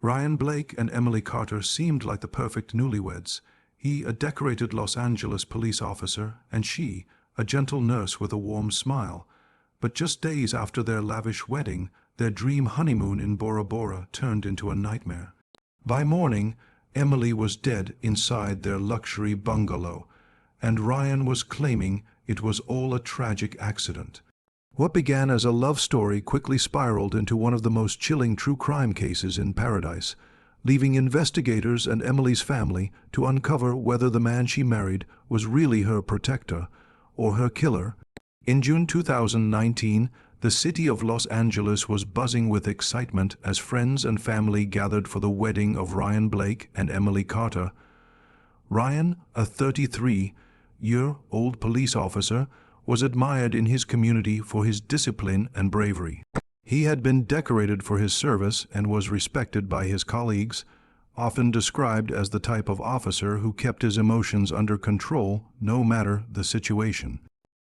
Ryan Blake and Emily Carter seemed like the perfect newlyweds. He, a decorated Los Angeles police officer, and she, a gentle nurse with a warm smile. But just days after their lavish wedding, their dream honeymoon in Bora Bora turned into a nightmare. By morning, Emily was dead inside their luxury bungalow, and Ryan was claiming it was all a tragic accident. What began as a love story quickly spiraled into one of the most chilling true crime cases in Paradise, leaving investigators and Emily's family to uncover whether the man she married was really her protector or her killer. In June 2019, the city of Los Angeles was buzzing with excitement as friends and family gathered for the wedding of Ryan Blake and Emily Carter. Ryan, a 33-year-old police officer, was admired in his community for his discipline and bravery. He had been decorated for his service and was respected by his colleagues, often described as the type of officer who kept his emotions under control no matter the situation.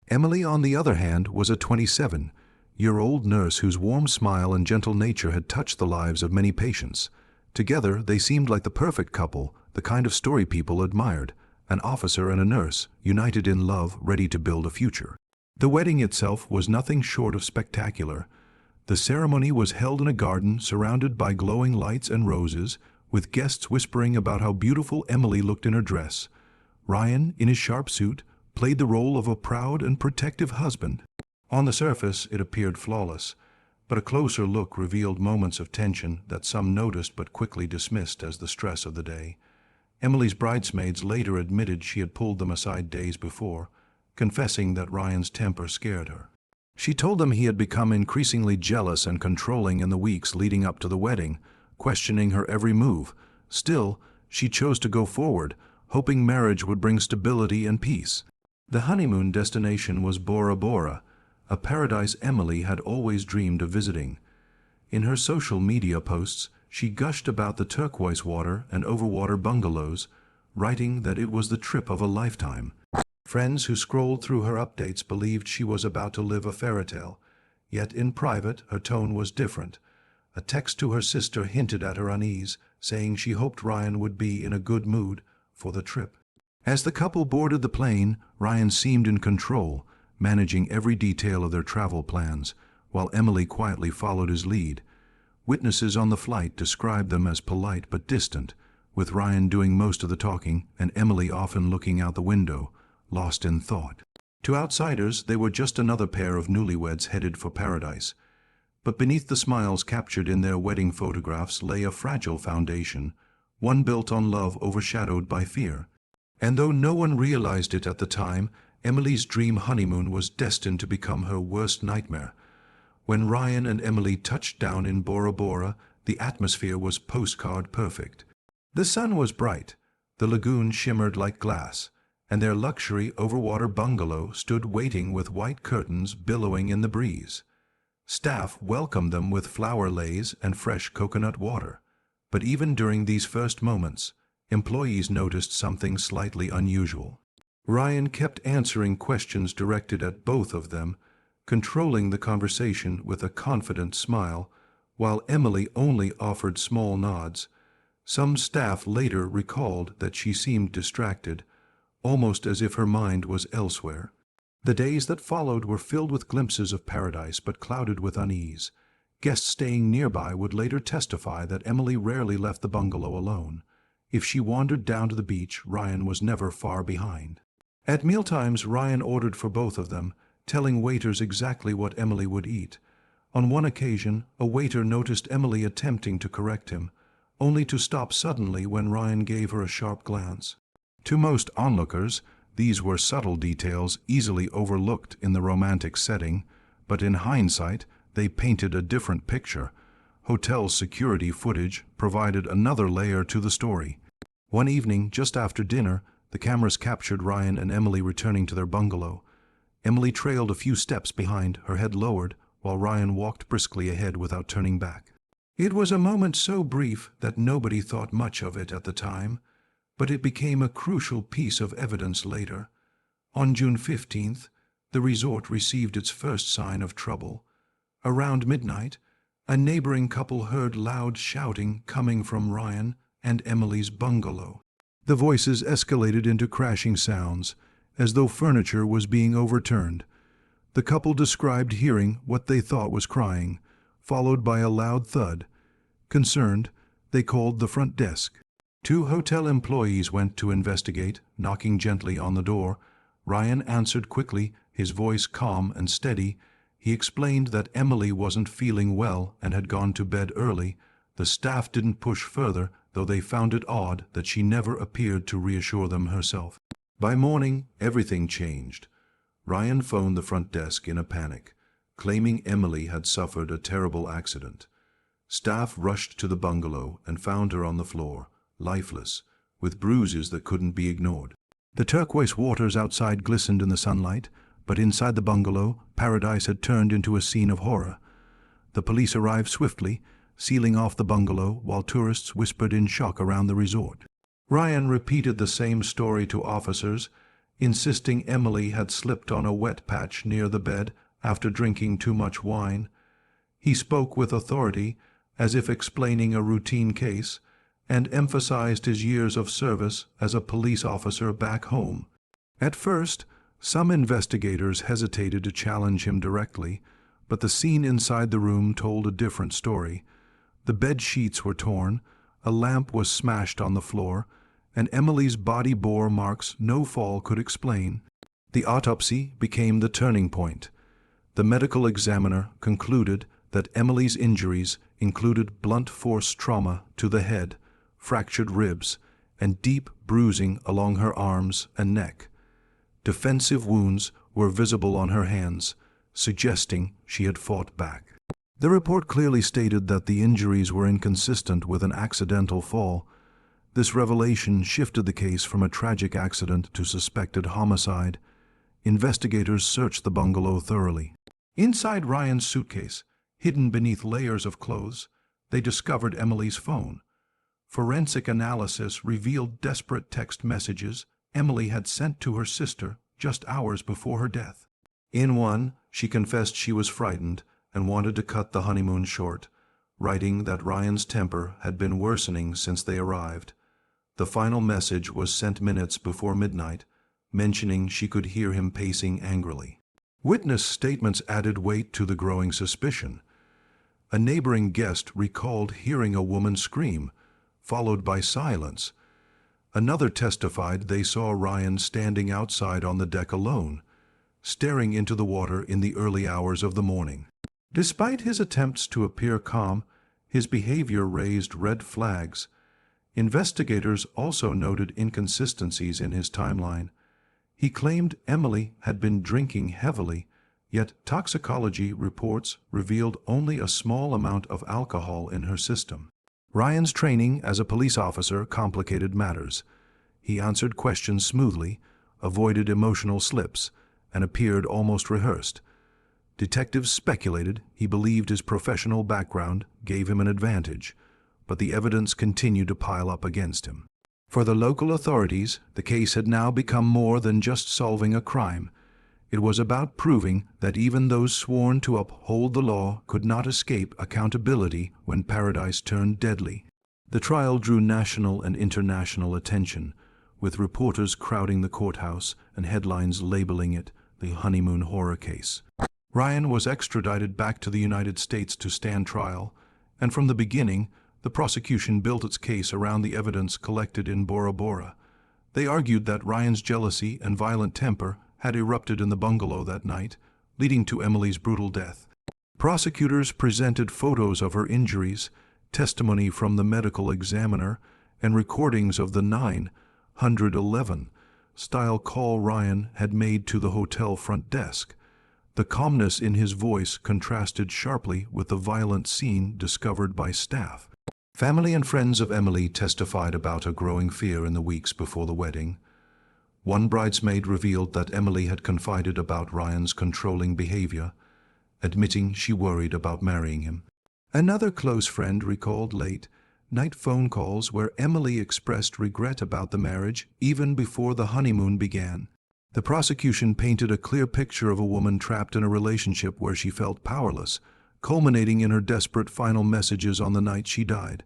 Emily, on the other hand, was a 27-year-old nurse whose warm smile and gentle nature had touched the lives of many patients. Together, they seemed like the perfect couple, the kind of story people admired, an officer and a nurse, united in love, ready to build a future. The wedding itself was nothing short of spectacular. The ceremony was held in a garden surrounded by glowing lights and roses, with guests whispering about how beautiful Emily looked in her dress. Ryan, in his sharp suit, played the role of a proud and protective husband. On the surface, it appeared flawless, but a closer look revealed moments of tension that some noticed but quickly dismissed as the stress of the day. Emily's bridesmaids later admitted she had pulled them aside days before, confessing that Ryan's temper scared her. She told them he had become increasingly jealous and controlling in the weeks leading up to the wedding, questioning her every move. Still, she chose to go forward, hoping marriage would bring stability and peace. The honeymoon destination was Bora Bora, a paradise Emily had always dreamed of visiting. In her social media posts, she gushed about the turquoise water and overwater bungalows, writing that it was the trip of a lifetime. Friends who scrolled through her updates believed she was about to live a fairy tale, yet in private her tone was different. A text to her sister hinted at her unease, saying she hoped Ryan would be in a good mood for the trip. As the couple boarded the plane, Ryan seemed in control, managing every detail of their travel plans, while Emily quietly followed his lead. Witnesses on the flight described them as polite but distant, with Ryan doing most of the talking and Emily often looking out the window, lost in thought. To outsiders, they were just another pair of newlyweds headed for paradise. But beneath the smiles captured in their wedding photographs lay a fragile foundation, one built on love overshadowed by fear. And though no one realized it at the time, Emily's dream honeymoon was destined to become her worst nightmare. When Ryan and Emily touched down in Bora Bora, the atmosphere was postcard perfect. The sun was bright, the lagoon shimmered like glass, and their luxury overwater bungalow stood waiting with white curtains billowing in the breeze. Staff welcomed them with flower leis and fresh coconut water. But even during these first moments, employees noticed something slightly unusual. Ryan kept answering questions directed at both of them, controlling the conversation with a confident smile, while Emily only offered small nods. Some staff later recalled that she seemed distracted, almost as if her mind was elsewhere. The days that followed were filled with glimpses of paradise but clouded with unease. Guests staying nearby would later testify that Emily rarely left the bungalow alone. If she wandered down to the beach, Ryan was never far behind. At mealtimes, Ryan ordered for both of them, telling waiters exactly what Emily would eat. On one occasion, a waiter noticed Emily attempting to correct him, only to stop suddenly when Ryan gave her a sharp glance. To most onlookers, these were subtle details easily overlooked in the romantic setting, but in hindsight, they painted a different picture. Hotel security footage provided another layer to the story. One evening, just after dinner, the cameras captured Ryan and Emily returning to their bungalow. Emily trailed a few steps behind, her head lowered, while Ryan walked briskly ahead without turning back. It was a moment so brief that nobody thought much of it at the time, but it became a crucial piece of evidence later. On June 15th, the resort received its first sign of trouble. Around midnight, A neighboring couple heard loud shouting coming from Ryan and Emily's bungalow. The voices escalated into crashing sounds, as though furniture was being overturned. The couple described hearing what they thought was crying, followed by a loud thud. Concerned, they called the front desk. 2 hotel employees went to investigate, knocking gently on the door. Ryan answered quickly, his voice calm and steady. He explained that Emily wasn't feeling well and had gone to bed early. The staff didn't push further, though they found it odd that she never appeared to reassure them herself. By morning, everything changed. Ryan phoned the front desk in a panic, claiming Emily had suffered a terrible accident. Staff rushed to the bungalow and found her on the floor, lifeless, with bruises that couldn't be ignored. The turquoise waters outside glistened in the sunlight, but inside the bungalow, paradise had turned into a scene of horror. The police arrived swiftly, sealing off the bungalow while tourists whispered in shock around the resort. Ryan repeated the same story to officers, insisting Emily had slipped on a wet patch near the bed after drinking too much wine. He spoke with authority, as if explaining a routine case, and emphasized his years of service as a police officer back home. At first, some investigators hesitated to challenge him directly, but the scene inside the room told a different story. The bed sheets were torn, a lamp was smashed on the floor, and Emily's body bore marks no fall could explain. The autopsy became the turning point. The medical examiner concluded that Emily's injuries included blunt force trauma to the head, fractured ribs, and deep bruising along her arms and neck. Defensive wounds were visible on her hands, suggesting she had fought back. The report clearly stated that the injuries were inconsistent with an accidental fall. This revelation shifted the case from a tragic accident to suspected homicide. Investigators searched the bungalow thoroughly. Inside Ryan's suitcase, hidden beneath layers of clothes, they discovered Emily's phone. Forensic analysis revealed desperate text messages Emily had sent to her sister just hours before her death. In one, she confessed she was frightened and wanted to cut the honeymoon short, writing that Ryan's temper had been worsening since they arrived. The final message was sent minutes before midnight, mentioning she could hear him pacing angrily. Witness statements added weight to the growing suspicion. A neighboring guest recalled hearing a woman scream, followed by silence. Another testified they saw Ryan standing outside on the deck alone, staring into the water in the early hours of the morning. Despite his attempts to appear calm, his behavior raised red flags. Investigators also noted inconsistencies in his timeline. He claimed Emily had been drinking heavily, yet toxicology reports revealed only a small amount of alcohol in her system. Ryan's training as a police officer complicated matters. He answered questions smoothly, avoided emotional slips, and appeared almost rehearsed. Detectives speculated he believed his professional background gave him an advantage, but the evidence continued to pile up against him. For the local authorities, the case had now become more than just solving a crime. It was about proving that even those sworn to uphold the law could not escape accountability when paradise turned deadly. The trial drew national and international attention, with reporters crowding the courthouse and headlines labeling it the Honeymoon Horror Case. Ryan was extradited back to the United States to stand trial, and from the beginning, the prosecution built its case around the evidence collected in Bora Bora. They argued that Ryan's jealousy and violent temper had erupted in the bungalow that night, leading to Emily's brutal death. Prosecutors presented photos of her injuries, testimony from the medical examiner, and recordings of the 911-style call Ryan had made to the hotel front desk. The calmness in his voice contrasted sharply with the violent scene discovered by staff. Family and friends of Emily testified about a growing fear in the weeks before the wedding. One bridesmaid revealed that Emily had confided about Ryan's controlling behavior, admitting she worried about marrying him. Another close friend recalled late-night phone calls where Emily expressed regret about the marriage even before the honeymoon began. The prosecution painted a clear picture of a woman trapped in a relationship where she felt powerless, culminating in her desperate final messages on the night she died.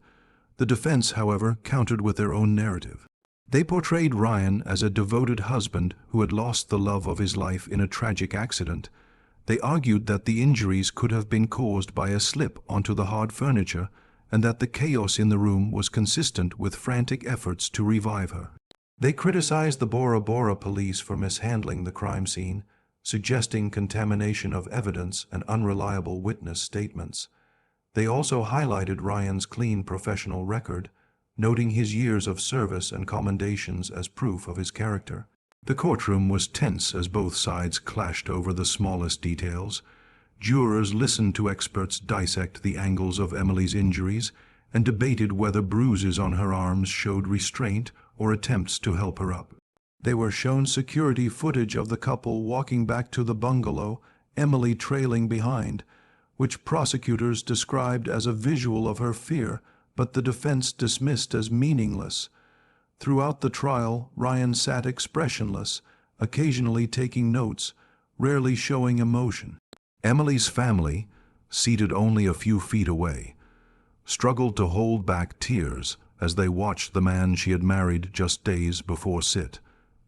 The defense, however, countered with their own narrative. They portrayed Ryan as a devoted husband who had lost the love of his life in a tragic accident. They argued that the injuries could have been caused by a slip onto the hard furniture and that the chaos in the room was consistent with frantic efforts to revive her. They criticized the Bora Bora police for mishandling the crime scene, suggesting contamination of evidence and unreliable witness statements. They also highlighted Ryan's clean professional record, noting his years of service and commendations as proof of his character. The courtroom was tense as both sides clashed over the smallest details. Jurors listened to experts dissect the angles of Emily's injuries and debated whether bruises on her arms showed restraint or attempts to help her up. They were shown security footage of the couple walking back to the bungalow, Emily trailing behind, which prosecutors described as a visual of her fear, but the defense dismissed as meaningless. Throughout the trial, Ryan sat expressionless, occasionally taking notes, rarely showing emotion. Emily's family, seated only a few feet away, struggled to hold back tears as they watched the man she had married just days before sit,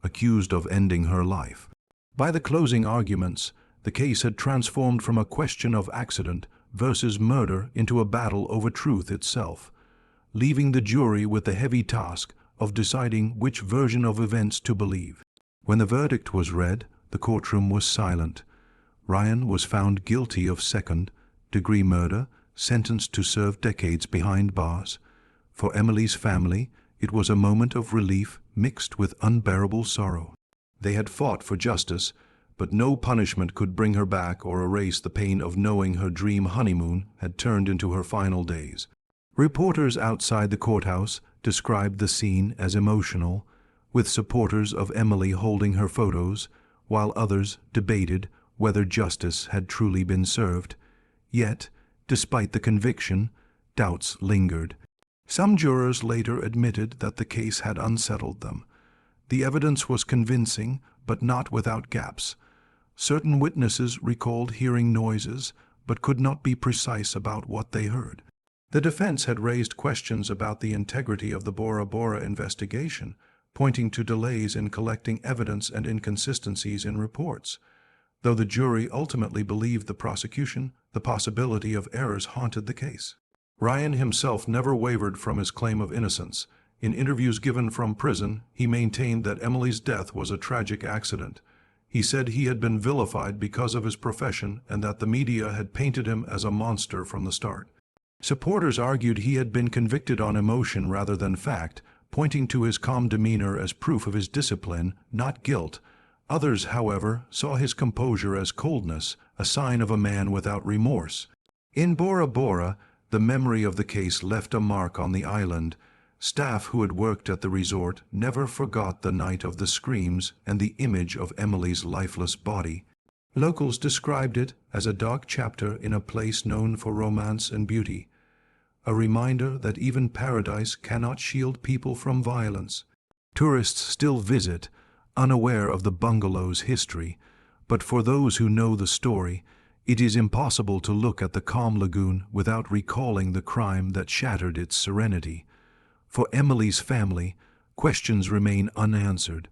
accused of ending her life. By the closing arguments, the case had transformed from a question of accident versus murder into a battle over truth itself, leaving the jury with the heavy task of deciding which version of events to believe. When the verdict was read, the courtroom was silent. Ryan was found guilty of second-degree murder, sentenced to serve decades behind bars. For Emily's family, it was a moment of relief mixed with unbearable sorrow. They had fought for justice, but no punishment could bring her back or erase the pain of knowing her dream honeymoon had turned into her final days. Reporters outside the courthouse described the scene as emotional, with supporters of Emily holding her photos, while others debated whether justice had truly been served. Yet, despite the conviction, doubts lingered. Some jurors later admitted that the case had unsettled them. The evidence was convincing, but not without gaps. Certain witnesses recalled hearing noises, but could not be precise about what they heard. The defense had raised questions about the integrity of the Bora Bora investigation, pointing to delays in collecting evidence and inconsistencies in reports. Though the jury ultimately believed the prosecution, the possibility of errors haunted the case. Ryan himself never wavered from his claim of innocence. In interviews given from prison, he maintained that Emily's death was a tragic accident. He said he had been vilified because of his profession and that the media had painted him as a monster from the start. Supporters argued he had been convicted on emotion rather than fact, pointing to his calm demeanor as proof of his discipline, not guilt. Others, however, saw his composure as coldness, a sign of a man without remorse. In Bora Bora, the memory of the case left a mark on the island. Staff who had worked at the resort never forgot the night of the screams and the image of Emily's lifeless body. Locals described it as a dark chapter in a place known for romance and beauty, a reminder that even paradise cannot shield people from violence. Tourists still visit, unaware of the bungalow's history, but for those who know the story, it is impossible to look at the calm lagoon without recalling the crime that shattered its serenity. For Emily's family, questions remain unanswered.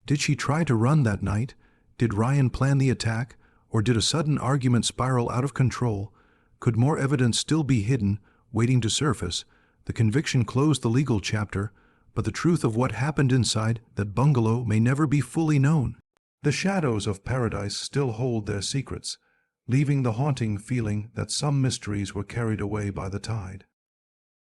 Did she try to run that night? Did Ryan plan the attack? Or did a sudden argument spiral out of control? Could more evidence still be hidden, waiting to surface? The conviction closed the legal chapter, but the truth of what happened inside that bungalow may never be fully known. The shadows of paradise still hold their secrets, leaving the haunting feeling that some mysteries were carried away by the tide.